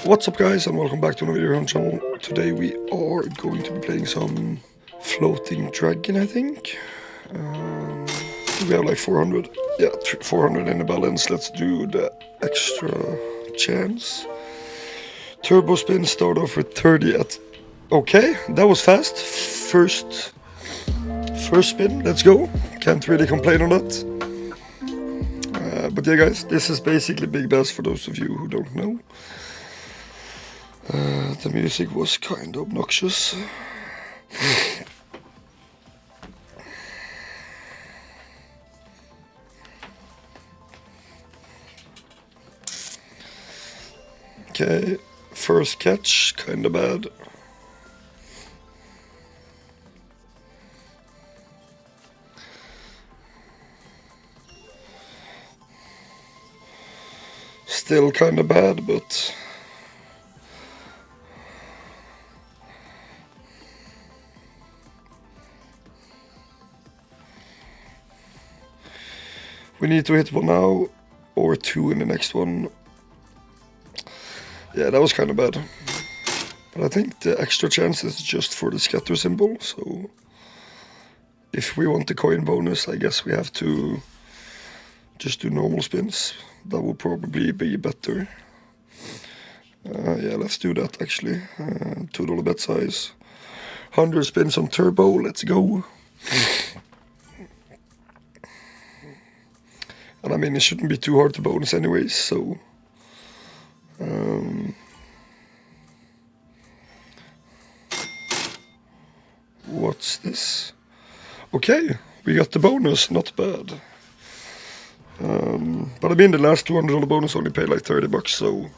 What's up guys, and welcome back to another video on the channel. Today we are going to be playing some floating dragon, I think. We have like 400, yeah, 400 in the balance. Let's do the extra chance. Turbo spin, start off with 30 at, okay, that was fast. First spin, let's go. Can't really complain on that. But yeah guys, this is basically Big Bass for those of you who don't know. The music was kind of obnoxious. Okay, first catch, kinda bad. Still kinda bad, but we need to hit one now, or two in the next one. Yeah, that was kind of bad. But I think the extra chance is just for the scatter symbol, so if we want the coin bonus, I guess we have to just do normal spins. That will probably be better. Yeah, let's do that actually. $2 bet size. 100 spins on turbo, let's go. And I mean, it shouldn't be too hard to bonus anyways, so... what's this? Okay, we got the bonus, not bad. But I mean, the last $200 bonus only paid like $30, so...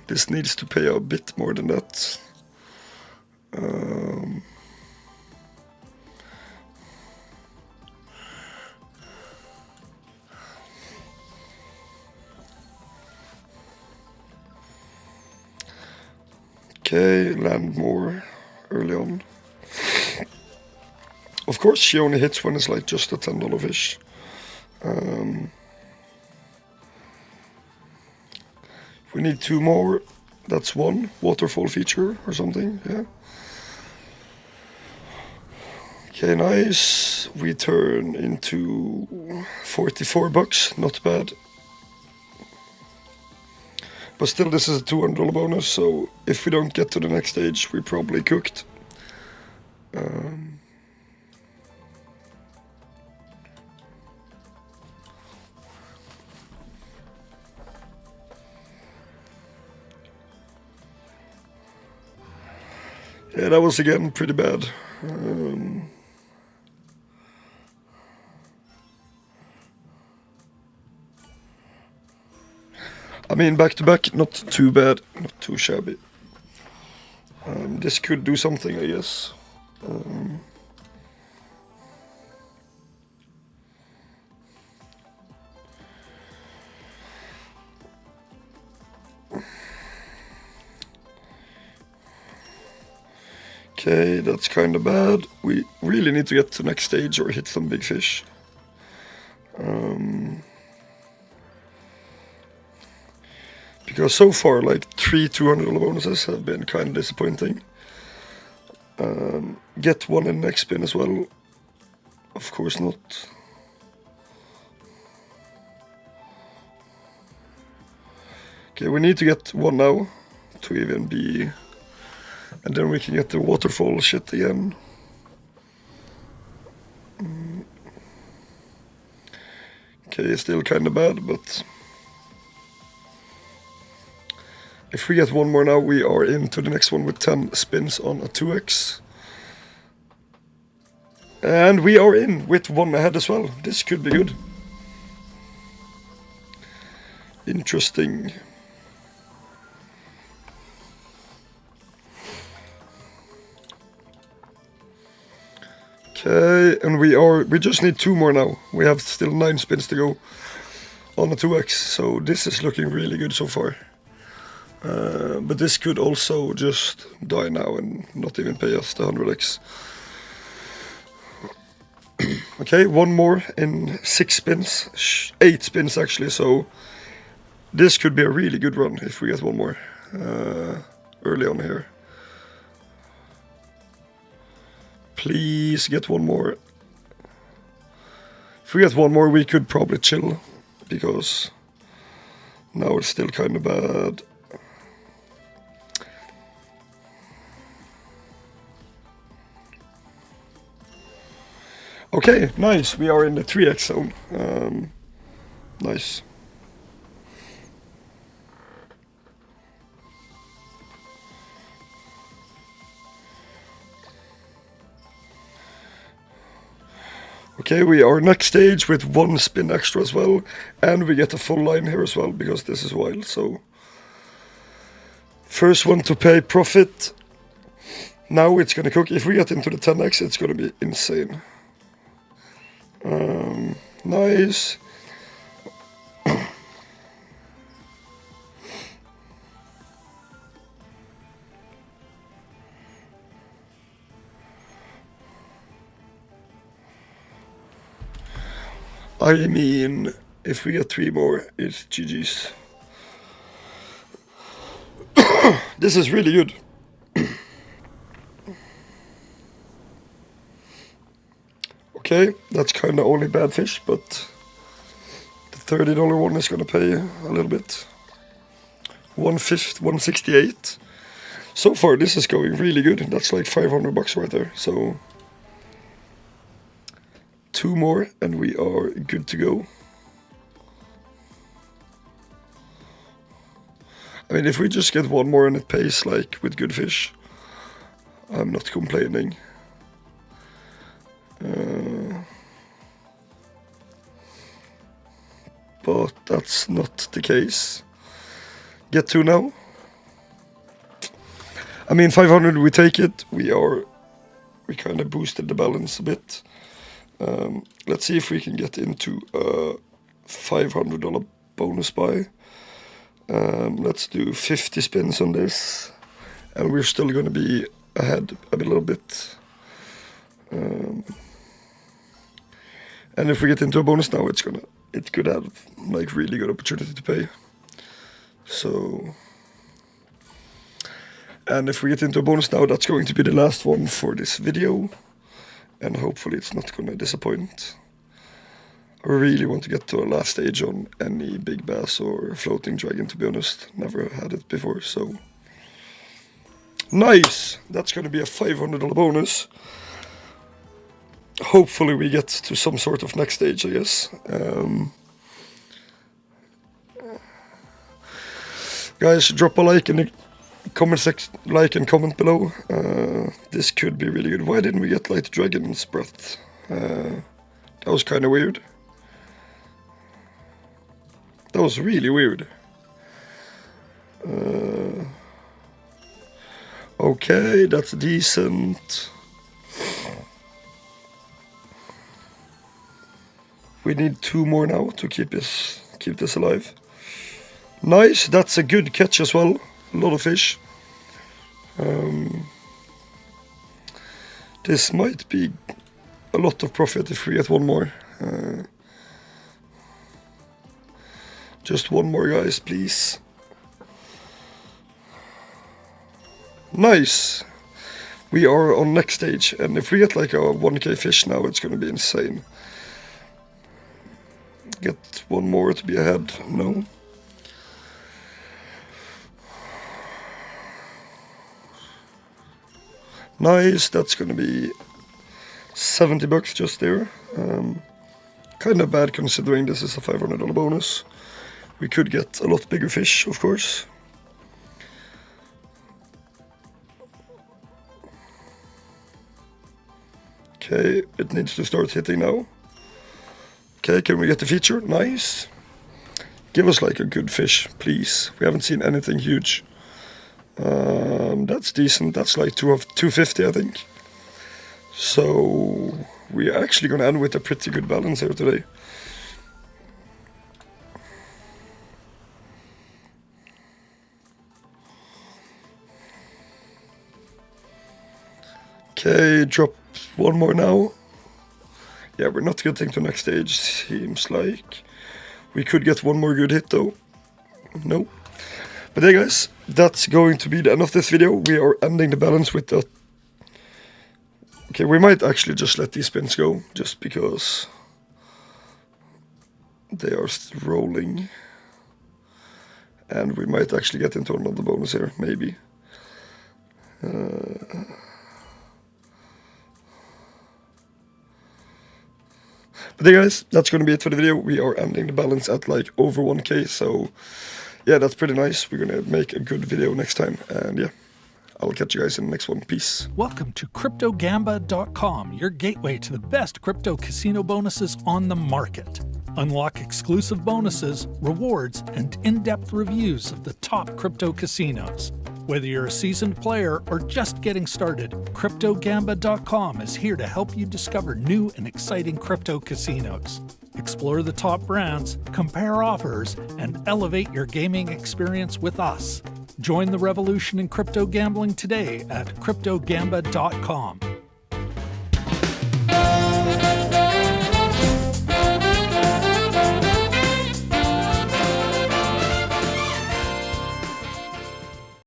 this needs to pay a bit more than that. Okay, land more early on. Of course, she only hits when it's like just a $10 fish. We need two more. That's one waterfall feature or something, yeah. Okay, nice. We turn into $44, not bad. But still, this is a $200 bonus, so if we don't get to the next stage, we're probably cooked. Yeah, that was again pretty bad. I mean, back to back, not too bad, not too shabby. This could do something, I guess. Okay, that's kind of bad. We really need to get to the next stage or hit some big fish. Because so far, like 3 $200 bonuses have been kind of disappointing. Get one in the next spin as well. Of course not. Okay, we need to get one now to even be... and then we can get the waterfall shit again. Okay, still kind of bad, but... if we get one more now, we are into the next one with 10 spins on a 2x. And we are in with one ahead as well. This could be good. Interesting. Okay, and we just need two more now. We have still 9 spins to go on a 2x, so this is looking really good so far. But this could also just die now and not even pay us the 100x. Okay, one more in 6 spins, 8 spins actually, so This could be a really good run if we get one more early on here. Please get one more. If we get one more, we could probably chill, because now it's still kind of bad. Okay, nice. We are in the 3x zone. Nice. Okay, we are next stage with 1 spin extra as well, and we get a full line here as well, because this is wild. So first one to pay profit. Now it's gonna cook. If we get into the 10x, it's gonna be insane. Nice. I mean, if we get 3 more, it's GG's. This is really good. Okay, that's kind of only bad fish, but the $30 one is gonna pay a little bit. 1/5, 168. So far, this is going really good. That's like $500 right there. So 2 more and we are good to go. I mean, if we just get 1 more and it pays like with good fish, I'm not complaining. But that's not the case. Get 2 now. I mean, 500, we take it. We kind of boosted the balance a bit. Let's see if we can get into a $500 bonus buy. Let's do 50 spins on this, and we're still going to be ahead a little bit. And if we get into a bonus now, it could have like really good opportunity to pay. So, and if we get into a bonus now, that's going to be the last one for this video, and hopefully it's not going to disappoint. I really want to get to a last stage on any big bass or floating dragon, to be honest. Never had it before, so nice. That's going to be a $500 bonus. Hopefully we get to some sort of next stage, I guess. Guys, drop a like in the comment section, like and comment below. This could be really good. Why didn't we get like dragon's breath? That was kind of weird. That was really weird. Okay, that's decent. We need 2 more now to keep this alive. Nice, that's a good catch as well. A lot of fish. This might be a lot of profit if we get 1 more. Just 1 more, guys, please. Nice. We are on next stage, and if we get like a 1k fish now, it's gonna be insane. Get 1 more to be ahead. No. Nice, that's gonna be $70 just there. Kind of bad considering this is a $500 bonus. We could get a lot bigger fish, of course. Okay, it needs to start hitting now. Okay, can we get the feature? Nice. Give us like a good fish, please. We haven't seen anything huge. That's decent. That's like 250, I think. So we're actually gonna end with a pretty good balance here today. Okay, drop 1 more now. Yeah, we're not getting to next stage, seems like. We could get 1 more good hit though. No. But hey guys, that's going to be the end of this video. We are ending the balance with the... Okay, we might actually just let these spins go, just because they are rolling. And we might actually get into another bonus here, maybe. But hey guys, that's going to be it for the video. We are ending the balance at like over 1k, so yeah, that's pretty nice. We're going to make a good video next time, and yeah, I'll catch you guys in the next one. Peace. Welcome to CryptoGamba.com, your gateway to the best crypto casino bonuses on the market. Unlock exclusive bonuses, rewards, and in-depth reviews of the top crypto casinos. Whether you're a seasoned player or just getting started, CryptoGamba.com is here to help you discover new and exciting crypto casinos. Explore the top brands, compare offers, and elevate your gaming experience with us. Join the revolution in crypto gambling today at CryptoGamba.com.